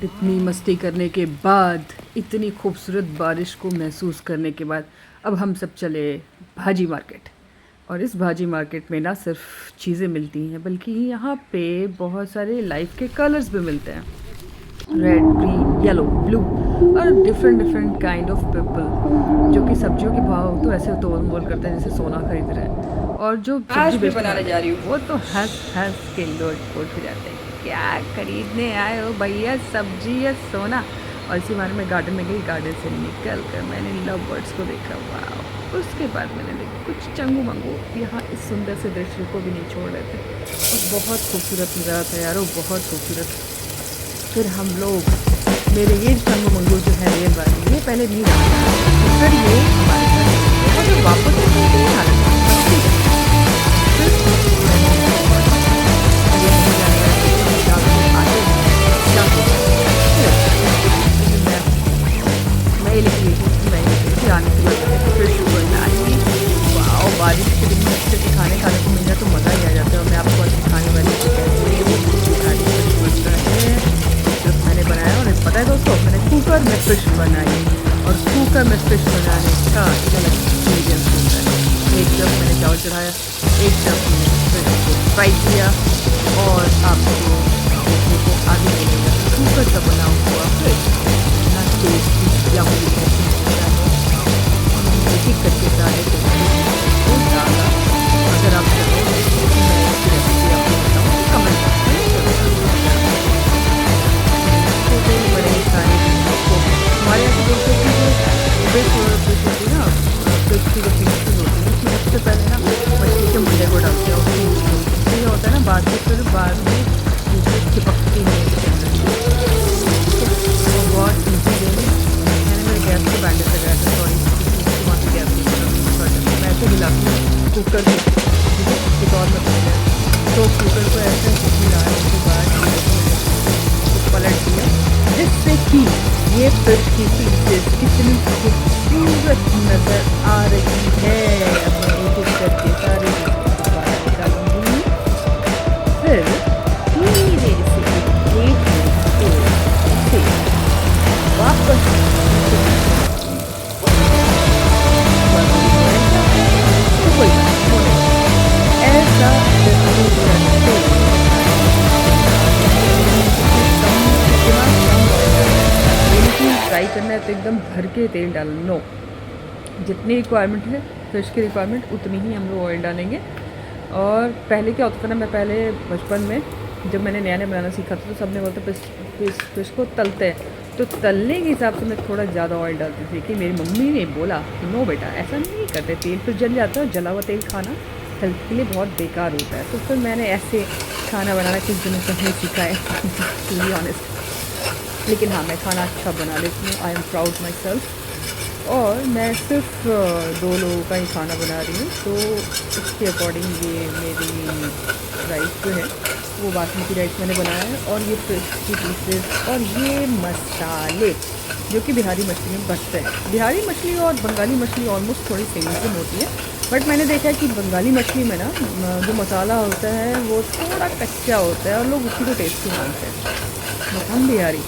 इतनी मस्ती करने के बाद, इतनी खूबसूरत बारिश को महसूस करने के बाद अब हम सब चले भाजी मार्केट। और इस भाजी मार्केट में ना सिर्फ चीज़ें मिलती हैं बल्कि यहाँ पे बहुत सारे लाइफ के कलर्स भी मिलते हैं। रेड, ग्रीन, येलो, ब्लू और different different kind of people जो कि सब्जियों के भाव तो ऐसे तोल मोल करते हैं जैसे सोना खरीद रहे हैं। और जो सब्जी बनाने जा रही हूँ वो तो हंस हंस के लोट पोट हो जाते हैं, क्या खरीदने आए हो भैया, सब्जी या सोना। और इसी बारे में गार्डन में गई, गार्डन से निकल कर मैंने लव बर्ड्स को देखा, वाह। उसके बाद मैंने देखा कुछ चंगू मंगू यहाँ इस सुंदर से दृश्य को भी नहीं छोड़ रहे थे और बहुत खूबसूरत नज़ारा था यारो, बहुत खूबसूरत। फिर हम लोग, मेरे ये चंगू मंगू जो है रियल वाली, ये पहले नहीं रहा, तो फिर ये हमारे घर और जब वापस नहीं आ रहा बारिश के दिन में अच्छे से खाने को मिल जाए तो मज़ा ही आ जाता है। और मैं आपको आज सिखाने वाली हूँ कैसे वो बनता है जो मैंने बनाया। और पता है दोस्तों, मैंने कुकर में फिश बनाई और कुकर में फिश बनाने का अलग एक्सपीरियंस होता है। एक तरफ मैंने चावल चढ़ाया, एक तरफ मैंने फिश को फ्राई किया और आपको देखने को आगे मिलेगा कुकर का बना हुआ फिश इतना टेस्टी या करके डाले तो बहुत ज़्यादा। अगर आप चाहें तो मैं इसकी रेसिपी आपको बताऊँ तो कमेंट छोटे बड़े सारे आपको हमारे यहाँ से बोलते हैं कि फिश होती है ना, फिश की जो पीसेस होती है उसमें सबसे पहले ना मछली के मुंडे को डालते हैं और फिर ये होता है ना बाद में, फिर बाद में चिपकती नहीं तो बहुत ईजी वे में। मैंने मेरे गैस के बैंडर लगाया था, सॉरी मैं ऐसे मिलाती हूँ कुकर में, एक और मतलब तो कुकर को ऐसे मिलाने के बाद पलट दिया जिससे कि ये फिश की पीसेस कितनी खूबसूरत नज़र आ रही है। अब मैं एक एक करके सारे बाहर निकालूंगी, फिर धीरे से वापस फ्राई करना है तो एकदम भर के तेल डालना। नो, जितनी रिक्वायरमेंट है फिश की रिक्वायरमेंट उतनी ही हम लोग ऑयल डालेंगे। और पहले क्या होता था ना, मैं पहले बचपन में जब मैंने नया नया बनाना सीखा था तो सबने बोलता फिश को तलते हैं, तो तलने के हिसाब से मैं थोड़ा ज़्यादा ऑयल डालती थी कि मेरी मम्मी ने बोला कि नो बेटा ऐसा नहीं करते, तेल फिर जल जाता है और जला हुआ तेल खाना हेल्थ के लिए बहुत बेकार होता है। तो फिर मैंने ऐसे खाना बनाना कुछ दिनों से नहीं सीखा है टू बी ऑनेस्ट। लेकिन हाँ, मैं खाना अच्छा बना लेती हूँ, I am proud my self. और मैं सिर्फ 2 लोगों का ही खाना बना रही हूँ, तो उसके अकॉर्डिंग ये मेरी राइस जो है वो बासमती राइस मैंने बनाया है। और ये फिश की पीसेस और ये मसाले जो कि बिहारी मछली में बचते हैं। बिहारी मछली और बंगाली मछली ऑलमोस्ट थोड़ी सेम होती है, बट मैंने देखा है कि बंगाली मछली में ना जो मसाला होता है वो थोड़ा कच्चा होता है और लोग उसी को टेस्टी मानते हैं। बट हम बिहारी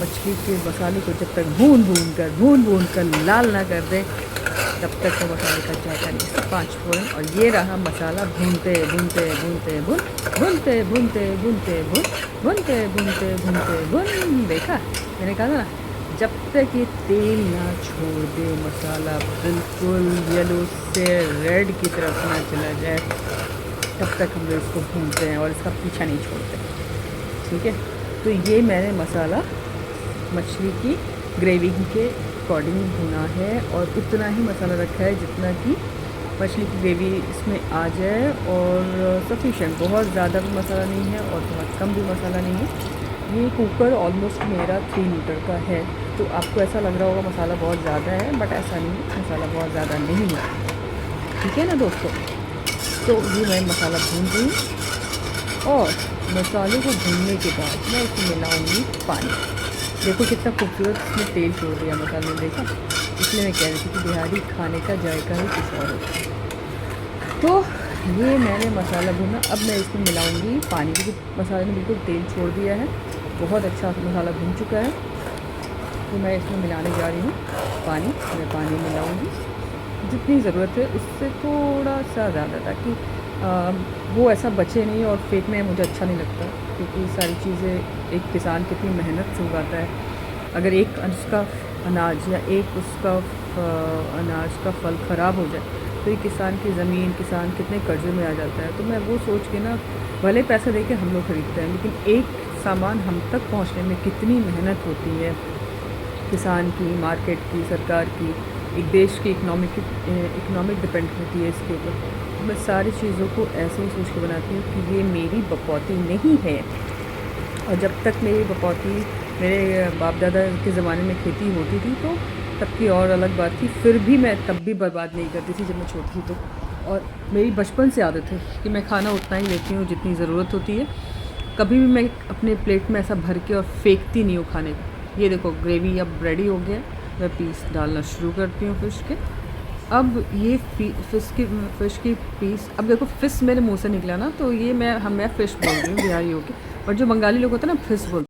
मछली के मसाले को जब तक भून कर लाल ना कर दें तब तक तो मसाले का जायका नहीं। 5 फोरन और ये रहा मसाला, भूनते भून। देखा, मैंने कहा था ना, जब तक ये तेल ना छोड़ दे, मसाला बिल्कुल येलो से रेड की तरफ ना चला जाए, तब तक हम लोग इसको भूनते हैं और इसका पीछा नहीं छोड़ते। ठीक है, तो ये मैंने मसाला मछली की ग्रेवी के अकॉर्डिंग भुना है और उतना ही मसाला रखा है जितना कि मछली की ग्रेवी इसमें आ जाए और सफिशेंट, बहुत ज़्यादा भी मसाला नहीं है और बहुत कम भी मसाला नहीं है। ये कुकर ऑलमोस्ट मेरा 3 लीटर का है, तो आपको ऐसा लग रहा होगा मसाला बहुत ज़्यादा है, बट ऐसा नहीं, मसाला बहुत ज़्यादा नहीं है। ठीक है ना दोस्तों, तो ये मैं मसाला भून रही हूँ और मसाले को भूनने के बाद मैं इसमें मिलाऊंगी पानी। देखो कितना खूबसूरत इसमें तेल छोड़ दिया मसाले ने, देखा। इसलिए मैं कह रही थी कि बिहारी खाने का जायका ही कुछ और होता है। तो ये मैंने मसाला भूना, अब मैं इसमें मिलाऊंगी पानी, क्योंकि मसाले ने बिल्कुल तेल छोड़ दिया है बहुत अच्छा मसाला भुन चुका है, तो मैं इसमें मिलाने जा रही हूँ पानी। मैं पानी मिलाऊँगी जितनी ज़रूरत है, उससे थोड़ा सा ज़्यादा, ताकि वो ऐसा बचे नहीं और फेंकने में मुझे अच्छा नहीं लगता, क्योंकि सारी चीज़ें एक किसान कितनी मेहनत से उगाता है। अगर एक उसका अनाज या एक उसका अनाज का फल ख़राब हो जाए तो ये किसान की ज़मीन, किसान कितने कर्जे में आ जाता है। तो मैं वो सोच के ना, भले पैसे दे के हम लोग ख़रीदते हैं, लेकिन एक सामान हम तक पहुंचने में कितनी मेहनत होती है किसान की, मार्केट की, सरकार की, एक देश की इकनॉमिक डिपेंड होती है इसके ऊपर। मैं सारी चीज़ों को ऐसे ही सोच के बनाती हूँ कि ये मेरी बपौती नहीं है। और जब तक मेरी बपौती, मेरे बाप दादा के ज़माने में खेती होती थी तो तब की और अलग बात थी, फिर भी मैं तब भी बर्बाद नहीं करती थी जब मैं छोटी थी तो। और मेरी बचपन से आदत है कि मैं खाना उतना ही लेती हूँ जितनी ज़रूरत होती है। कभी भी मैं अपने प्लेट में ऐसा भर के और फेंकती नहीं हूँ खाने को। ये देखो ग्रेवी अब रेडी हो गया, मैं पीस डालना शुरू करती हूँ फ़िश के। अब ये फ़िश की पीस, अब देखो फ़िश मेरे मुँह से निकला ना, तो ये मैं फ़िश बोल रही हूँ बिहारी होके, और जो बंगाली लोग होते हैं ना, फिश बोलते हैं।